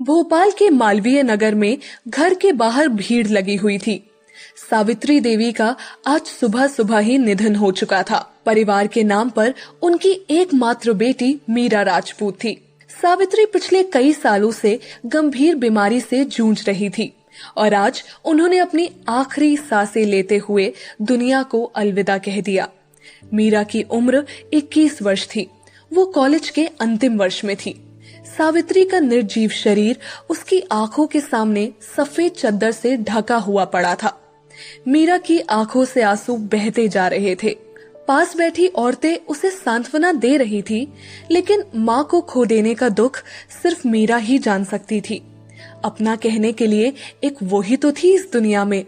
भोपाल के मालवीय नगर में घर के बाहर भीड़ लगी हुई थी। सावित्री देवी का आज सुबह सुबह ही निधन हो चुका था। परिवार के नाम पर उनकी एकमात्र बेटी मीरा राजपूत थी। सावित्री पिछले कई सालों से गंभीर बीमारी से जूझ रही थी और आज उन्होंने अपनी आखिरी सांसें लेते हुए दुनिया को अलविदा कह दिया। मीरा की उम्र 21 वर्ष थी। वो कॉलेज के अंतिम वर्ष में थी। सावित्री का निर्जीव शरीर उसकी आंखों के सामने सफेद चादर से ढका हुआ पड़ा था। मीरा की आंखों से आंसू बहते जा रहे थे। पास बैठी औरतें उसे सांत्वना दे रही थी, लेकिन माँ को खो देने का दुख सिर्फ मीरा ही जान सकती थी। अपना कहने के लिए एक वो ही तो थी इस दुनिया में।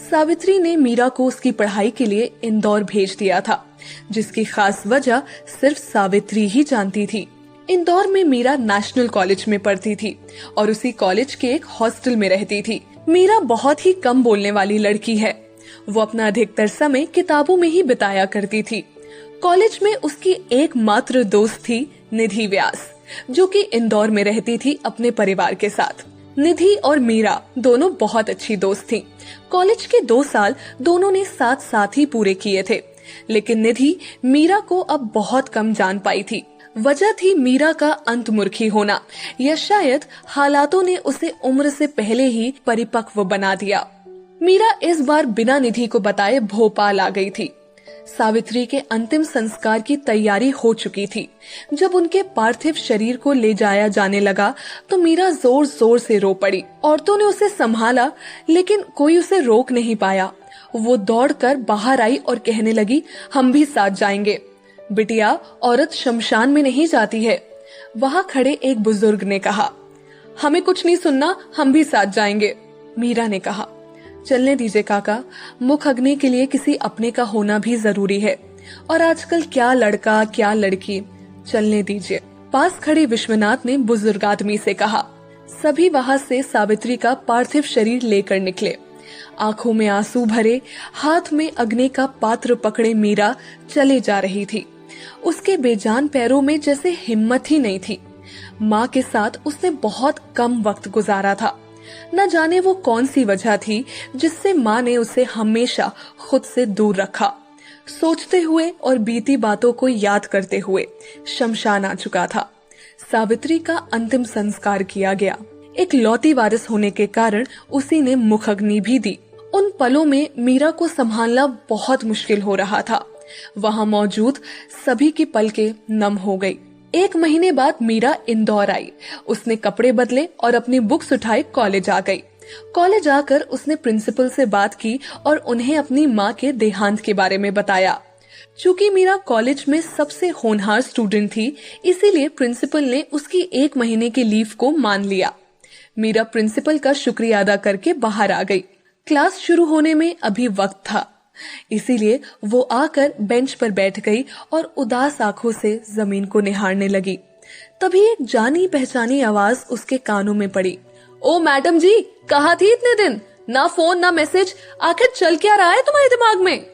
सावित्री ने मीरा को उसकी पढ़ाई के लिए इंदौर भेज दिया था, जिसकी खास वजह सिर्फ सावित्री ही जानती थी। इंदौर में मीरा नेशनल कॉलेज में पढ़ती थी और उसी कॉलेज के एक हॉस्टल में रहती थी। मीरा बहुत ही कम बोलने वाली लड़की है। वो अपना अधिकतर समय किताबों में ही बिताया करती थी। कॉलेज में उसकी एकमात्र दोस्त थी निधि व्यास, जो कि इंदौर में रहती थी अपने परिवार के साथ। निधि और मीरा दोनों बहुत अच्छी दोस्त थीं। कॉलेज के 2 साल दोनों ने साथ साथ ही पूरे किए थे, लेकिन निधि मीरा को अब बहुत कम जान पाई थी। वजह थी मीरा का अंतमुर्खी होना, या शायद हालातों ने उसे उम्र से पहले ही परिपक्व बना दिया। मीरा इस बार बिना निधि को बताए भोपाल आ गई थी। सावित्री के अंतिम संस्कार की तैयारी हो चुकी थी। जब उनके पार्थिव शरीर को ले जाया जाने लगा तो मीरा जोर जोर से रो पड़ी। औरतों ने उसे संभाला, लेकिन कोई उसे रोक नहीं पाया। वो दौड़कर बाहर आई और कहने लगी, हम भी साथ जाएंगे। बिटिया, औरत शमशान में नहीं जाती है। वहाँ खड़े एक बुजुर्ग ने कहा। हमें कुछ नहीं सुनना, हम भी साथ जाएंगे। मीरा ने कहा, चलने दीजिए काका, मुख अग्नि के लिए किसी अपने का होना भी जरूरी है, और आजकल क्या लड़का क्या लड़की, चलने दीजिए। पास खड़े विश्वनाथ ने बुजुर्ग आदमी से कहा। सभी वहाँ से सावित्री का पार्थिव शरीर लेकर निकले। आंखों में आंसू भरे, हाथ में अग्नि का पात्र पकड़े मीरा चले जा रही थी। उसके बेजान पैरों में जैसे हिम्मत ही नहीं थी। माँ के साथ उसने बहुत कम वक्त गुजारा था। न जाने वो कौन सी वजह थी जिससे माँ ने उसे हमेशा खुद से दूर रखा। सोचते हुए और बीती बातों को याद करते हुए शमशान आ चुका था। सावित्री का अंतिम संस्कार किया गया। एक लौती वारिस होने के कारण उसी ने मुख अग्नि भी दी। उन पलों में मीरा को संभालना बहुत मुश्किल हो रहा था। वहाँ मौजूद सभी की पलकें नम हो गई। 1 महीने बाद मीरा इंदौर आई। उसने कपड़े बदले और अपनी बुक्स उठाए कॉलेज आ गई। कॉलेज आकर उसने प्रिंसिपल से बात की और उन्हें अपनी माँ के देहांत के बारे में बताया। चूंकि मीरा कॉलेज में सबसे होनहार स्टूडेंट थी, इसीलिए प्रिंसिपल ने उसकी 1 महीने की लीव को मान लिया। मीरा प्रिंसिपल का शुक्रिया अदा करके बाहर आ गई। क्लास शुरू होने में अभी वक्त था, इसीलिए वो आकर बेंच पर बैठ गई और उदास आंखों से जमीन को निहारने लगी। तभी एक जानी पहचानी आवाज उसके कानों में पड़ी। ओ मैडम जी, कहाँ थी इतने दिन? ना फोन ना मैसेज, आखिर चल क्या रहा है तुम्हारे दिमाग में?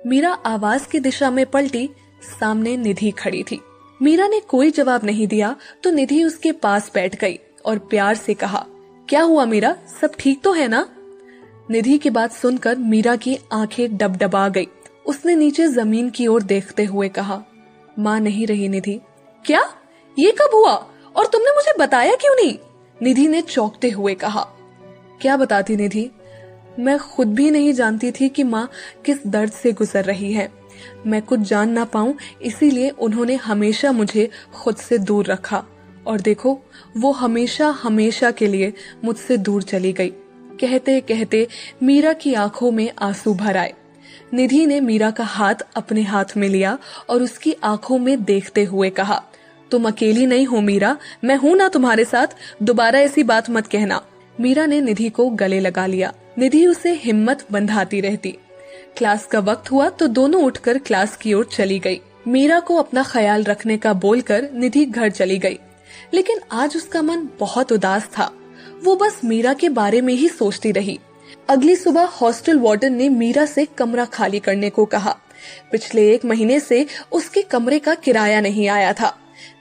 मीरा आवाज की दिशा में पलटी। सामने निधि खड़ी थी। मीरा ने कोई जवाब नहीं दिया तो निधि उसके पास बैठ गई और प्यार से कहा, क्या हुआ मीरा, सब ठीक तो है ना? निधि की बात सुनकर मीरा की आंखें डबडबा गई। उसने नीचे जमीन की ओर देखते हुए कहा, माँ नहीं रही निधि। क्या? ये कब हुआ और तुमने मुझे बताया क्यों नहीं? निधि ने चौंकते हुए कहा। क्या बताती निधि, मैं खुद भी नहीं जानती थी कि माँ किस दर्द से गुजर रही है। मैं कुछ जान ना पाऊं, इसीलिए उन्होंने हमेशा मुझे खुद से दूर रखा, और देखो वो हमेशा हमेशा के लिए मुझसे दूर चली गई। कहते कहते मीरा की आंखों में आंसू भर आए। निधि ने मीरा का हाथ अपने हाथ में लिया और उसकी आंखों में देखते हुए कहा, तुम अकेली नहीं हो मीरा, मैं हूं ना तुम्हारे साथ, दोबारा ऐसी बात मत कहना। मीरा ने निधि को गले लगा लिया। निधि उसे हिम्मत बंधाती रहती। क्लास का वक्त हुआ तो दोनों उठकर क्लास की ओर चली गई। मीरा को अपना ख्याल रखने का बोलकर निधि घर चली गई, लेकिन आज उसका मन बहुत उदास था। वो बस मीरा के बारे में ही सोचती रही। अगली सुबह हॉस्टल वार्डन ने मीरा से कमरा खाली करने को कहा। पिछले 1 महीने से उसके कमरे का किराया नहीं आया था।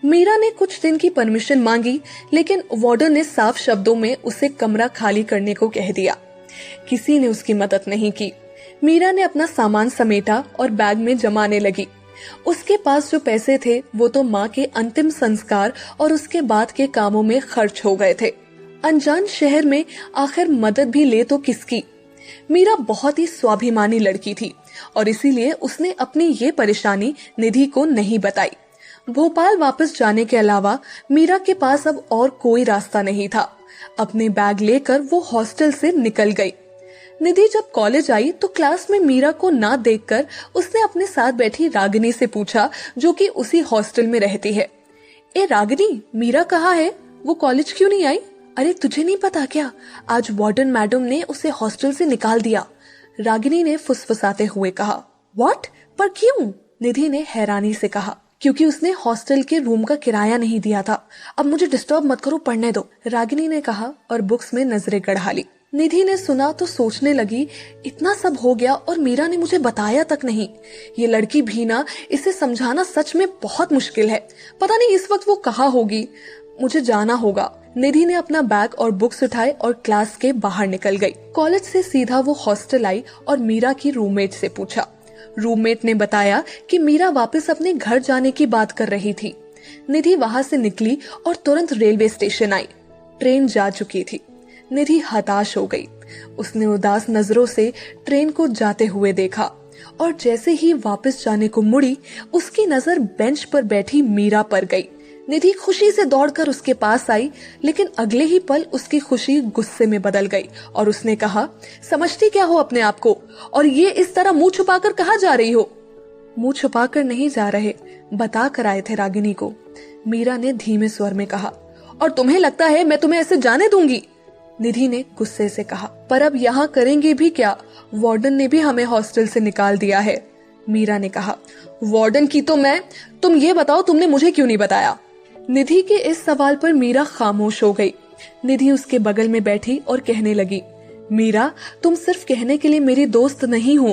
मीरा ने कुछ दिन की परमिशन मांगी, लेकिन वार्डन ने साफ शब्दों में उसे कमरा खाली करने को कह दिया। किसी ने उसकी मदद नहीं की। मीरा ने अपना सामान समेटा और बैग में जमाने लगी। उसके पास जो पैसे थे वो तो माँ के अंतिम संस्कार और उसके बाद के कामों में खर्च हो गए थे। अनजान शहर में आखिर मदद भी ले तो किसकी। मीरा बहुत ही स्वाभिमानी लड़की थी और इसीलिए उसने अपनी ये परेशानी निधि को नहीं बताई। भोपाल वापस जाने के अलावा मीरा के पास अब और कोई रास्ता नहीं था। अपने बैग लेकर वो हॉस्टल से निकल गई। निधि जब कॉलेज आई तो क्लास में मीरा को ना देखकर उसने अपने साथ बैठी रागिनी से पूछा, जो कि उसी हॉस्टल में रहती है। ए रागिनी, मीरा कहाँ है? वो कॉलेज क्यों नहीं आई? अरे तुझे नहीं पता क्या, आज वार्डन मैडम ने उसे हॉस्टल से निकाल दिया, रागिनी ने फुसफुसाते हुए कहा। व्हाट? पर क्यों? निधि ने हैरानी से कहा। क्योंकि उसने हॉस्टल के रूम का किराया नहीं दिया था। अब मुझे डिस्टर्ब मत करो, पढ़ने दो, रागिनी ने कहा और बुक्स में नजरें गड़ा ली। निधि ने सुना तो सोचने लगी, इतना सब हो गया और मीरा ने मुझे बताया तक नहीं। ये लड़की भी ना, इसे समझाना सच में बहुत मुश्किल है। पता नहीं इस वक्त वो कहाँ होगी। मुझे जाना होगा। निधि ने अपना बैग और बुक्स उठाए और क्लास के बाहर निकल गई। कॉलेज से सीधा वो हॉस्टल आई और मीरा की रूममेट से पूछा। रूममेट ने बताया कि मीरा वापस अपने घर जाने की बात कर रही थी। निधि वहां से निकली और तुरंत रेलवे स्टेशन आई। ट्रेन जा चुकी थी। निधि हताश हो गई। उसने उदास नजरों से ट्रेन को जाते हुए देखा और जैसे ही वापस जाने को मुड़ी, उसकी नजर बेंच पर बैठी मीरा पर गई। निधि खुशी से दौड़कर उसके पास आई, लेकिन अगले ही पल उसकी खुशी गुस्से में बदल गई और उसने कहा, समझती क्या हो अपने आप को, और ये इस तरह मुंह छुपाकर कहाँ जा रही हो? मुंह छुपाकर नहीं जा रहे, बता कर आए थे रागिनी को, मीरा ने धीमे स्वर में कहा। और तुम्हें लगता है मैं तुम्हें ऐसे जाने दूंगी? निधि ने गुस्से से कहा। पर अब यहाँ करेंगे भी क्या? वार्डन ने भी हमें हॉस्टल से निकाल दिया है, मीरा ने कहा। वार्डन की तो मैं, तुम ये बताओ तुमने मुझे क्यों नहीं बताया? निधि के इस सवाल पर मीरा खामोश हो गई। निधि उसके बगल में बैठी और कहने लगी, मीरा, तुम सिर्फ कहने के लिए मेरी दोस्त नहीं हो।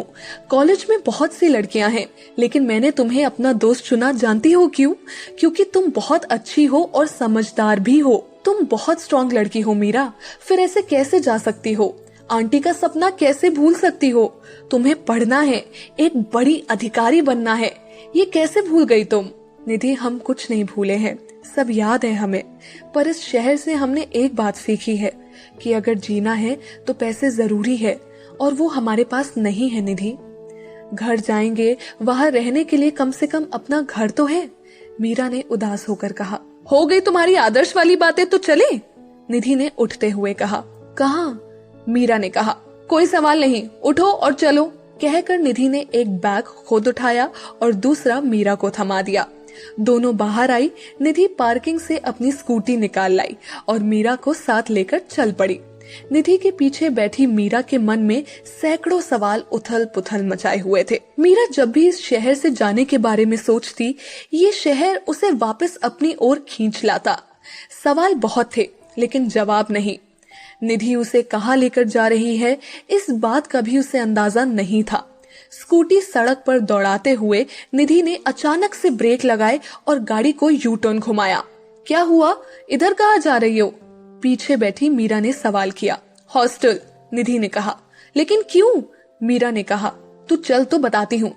कॉलेज में बहुत सी लड़कियां हैं, लेकिन मैंने तुम्हें अपना दोस्त चुना। जानती हो क्यों? क्योंकि तुम बहुत अच्छी हो और समझदार भी हो। तुम बहुत स्ट्रॉन्ग लड़की हो मीरा, फिर ऐसे कैसे जा सकती हो? आंटी का सपना कैसे भूल सकती हो? तुम्हें पढ़ना है, एक बड़ी अधिकारी बनना है, ये कैसे भूल गई तुम? निधि, हम कुछ नहीं भूले हैं, सब याद है हमें। पर इस शहर से हमने एक बात सीखी है कि अगर जीना है तो पैसे जरूरी है, और वो हमारे पास नहीं है निधि। घर जाएंगे, वहां रहने के लिए कम से कम अपना घर तो है, मीरा ने उदास होकर कहा। हो गई तुम्हारी आदर्श वाली बातें, तो चले, निधि ने उठते हुए कहा। कहाँ? मीरा ने कहा। कोई सवाल नहीं, उठो और चलो, कहकर निधि ने एक बैग खुद उठाया और दूसरा मीरा को थमा दिया। दोनों बाहर आई। निधि पार्किंग से अपनी स्कूटी निकाल लाई और मीरा को साथ लेकर चल पड़ी। निधि के पीछे बैठी मीरा के मन में सैकड़ों सवाल उथल पुथल मचाए हुए थे। मीरा जब भी इस शहर से जाने के बारे में सोचती, ये शहर उसे वापस अपनी ओर खींच लाता। सवाल बहुत थे, लेकिन जवाब नहीं। निधि उसे कहाँ लेकर जा रही है, इस बात का भी उसे अंदाजा नहीं था। स्कूटी सड़क पर दौड़ाते हुए निधि ने अचानक से ब्रेक लगाए और गाड़ी को यू टर्न घुमाया। क्या हुआ? इधर कहाँ जा रही हो? पीछे बैठी मीरा ने सवाल किया। हॉस्टल, निधि ने कहा। लेकिन क्यों? मीरा ने कहा। तू चल तो बताती हूँ,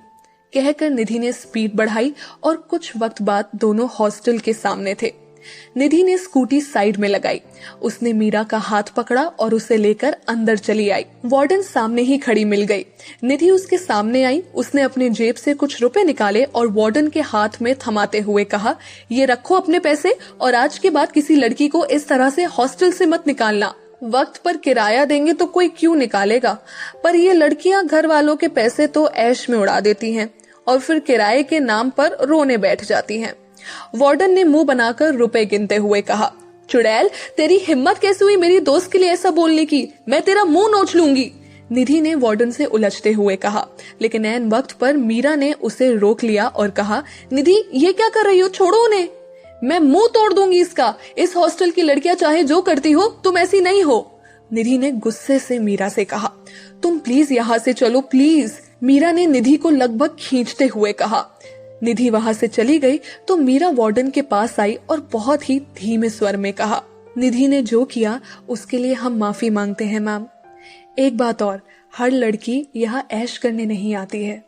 कहकर निधि ने स्पीड बढ़ाई और कुछ वक्त बाद दोनों हॉस्टल के सामने थे। निधि ने स्कूटी साइड में लगाई। उसने मीरा का हाथ पकड़ा और उसे लेकर अंदर चली आई। वार्डन सामने ही खड़ी मिल गई। निधि उसके सामने आई। उसने अपने जेब से कुछ रुपए निकाले और वार्डन के हाथ में थमाते हुए कहा, ये रखो अपने पैसे, और आज के बाद किसी लड़की को इस तरह से हॉस्टल से मत निकालना। वक्त पर किराया देंगे तो कोई क्यों निकालेगा, पर ये लड़कियां घर वालों के पैसे तो ऐश में उड़ा देती हैं और फिर किराए के नाम पर रोने बैठ जाती हैं। वार्डन ने मुंह बनाकर रुपए गिनते हुए कहा। चुड़ैल, तेरी हिम्मत कैसे हुई मेरी दोस्त के लिए ऐसा बोलने की? मैं तेरा मुंह नोच लूंगी, निधि ने वार्डन से उलझते हुए कहा। लेकिन ऐन वक्त पर मीरा ने उसे रोक लिया और कहा, निधि, ये क्या कर रही हो? छोड़ो उन्हें, मैं मुंह तोड़ दूंगी इसका। इस हॉस्टल की लड़कियां चाहे जो करती हो, तुम ऐसी नहीं हो, निधि ने गुस्से से मीरा से कहा। तुम प्लीज यहाँ से चलो, प्लीज, मीरा ने निधि को लगभग खींचते हुए कहा। निधि वहां से चली गई तो मीरा वार्डन के पास आई और बहुत ही धीमे स्वर में कहा, निधि ने जो किया उसके लिए हम माफी मांगते हैं मैम। एक बात और, हर लड़की यहाँ ऐश करने नहीं आती है।